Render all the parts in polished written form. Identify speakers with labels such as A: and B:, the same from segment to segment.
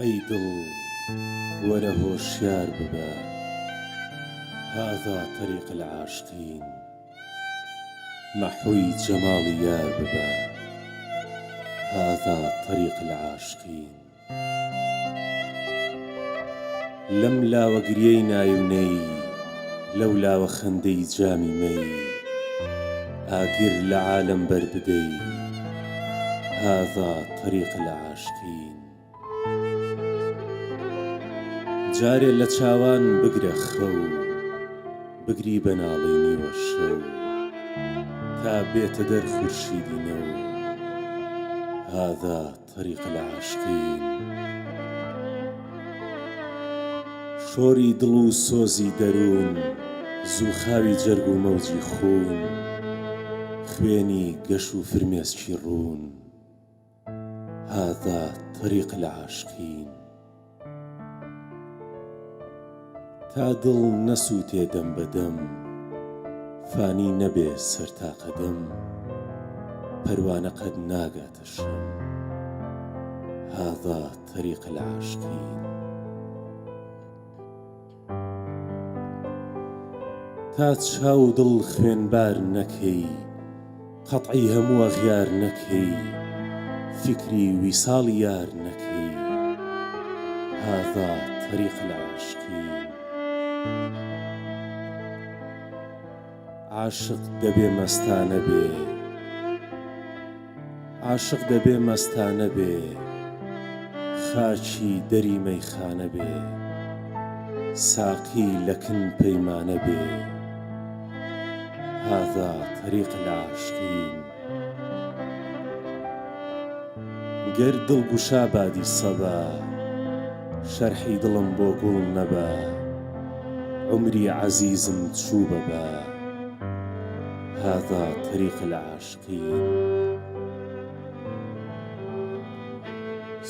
A: أي دل وەرە هۆشیار ببە، هذا طريق العاشقين. محوی جەماڵی یار ببە، هذا طريق العاشقين. لەم لاوە گریەی نایونەی، لەو لاوە خەندەی جامی مەی، ئاگر لە عالەم بەربدەی، هذا طريق العاشقين. جارێ لە چاوان بگرە خەو، بگری بەناڵەی نیوە شەو، تا بێتە دەر خورشیدی نەو، هذا طريق العاشقين. شۆری دڵ و سۆزی دەروون، زووخاوی جەرگ و مەوجی خون، خوێنی گەش و فرمێسکی ڕوون، هذا طريق العاشقين. تا دڵ نەسووتێ دەم بەدەم، فانی نەبێ سەر تا قەدەم، پەروانە قەت ناگاتە شەم، هذا طريق العاشقين. تا چاو دڵ خوێنبار نەکەی، قەتعی هەموو ئەغیار نەکەی، فکری ویساڵی یار نەکەی، هذا طريق العاشقين. عاشق دەبێ مەستانە بێ، عاشق دەبێ مەستانە بێ، خاچی دەری مەیخانە بێ، ساقی لەکن پەیمانە بێ، هذا طريق العاشقين. گەر دڵگوشا بادی سەبا، شەرحی دڵم بۆ گوڵ نەبا، عمری عەزیزم چوو بەبا، هذا طريق العاشقين.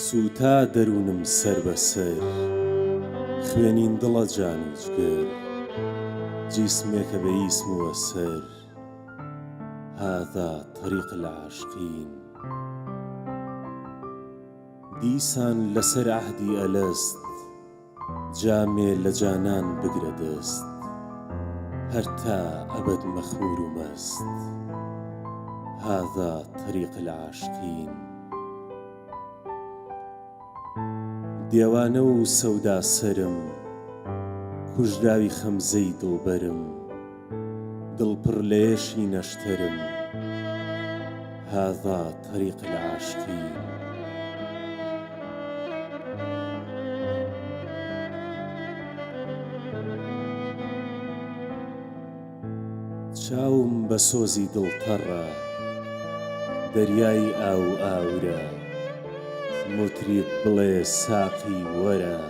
A: سوتا دەروونم سەر بەسەر، خوێنین دڵە جان و جگەر، جیسمێکە بە ئیسم وە سەر، هذا طريق العاشقين. دیسان لەسەر عەهدی ئەلەست، جامێ لە جانان بگرە دەست، هەر تا ئەبەد مەخمور و مەست، هذا طريق العاشقين. دیوانە و سەودا سەرم، کوژراوی خەمزەی دڵبەرم، دڵ پڕ لە ئێشی نەشتەرم، هذا طريق العاشقين. چاوم بە سۆزی دڵتەڕە، دەریای ئاو ئاورە، مطریب بڵێ ساقی وەرە،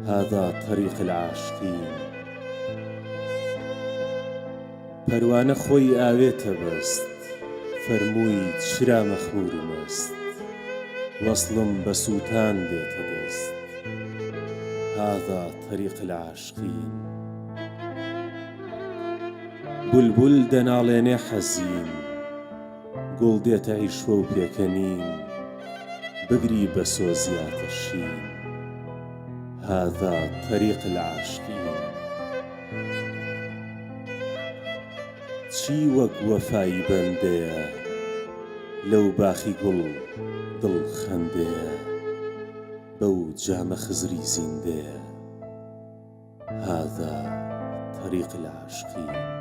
A: هذا طريق العاشقين. پەروانە خۆی ئاوێتە بەست، فەرمووی چرا مەخمور و مەست، وەسڵم بە سووتان دێتە دەست، هذا طريق العاشقين. بولبول دەناڵێنێ حەزین، گوڵ دێتە عیشوە و پێکەنین، بگری بە سۆزیاتە شین، هذا طريق العاشقين. چی وەک وەفای بەندەیە، لەو باخی گوڵ دڵ خەندەیە، بەو جامە خزری زیندەیە، هذا طريق العاشقين.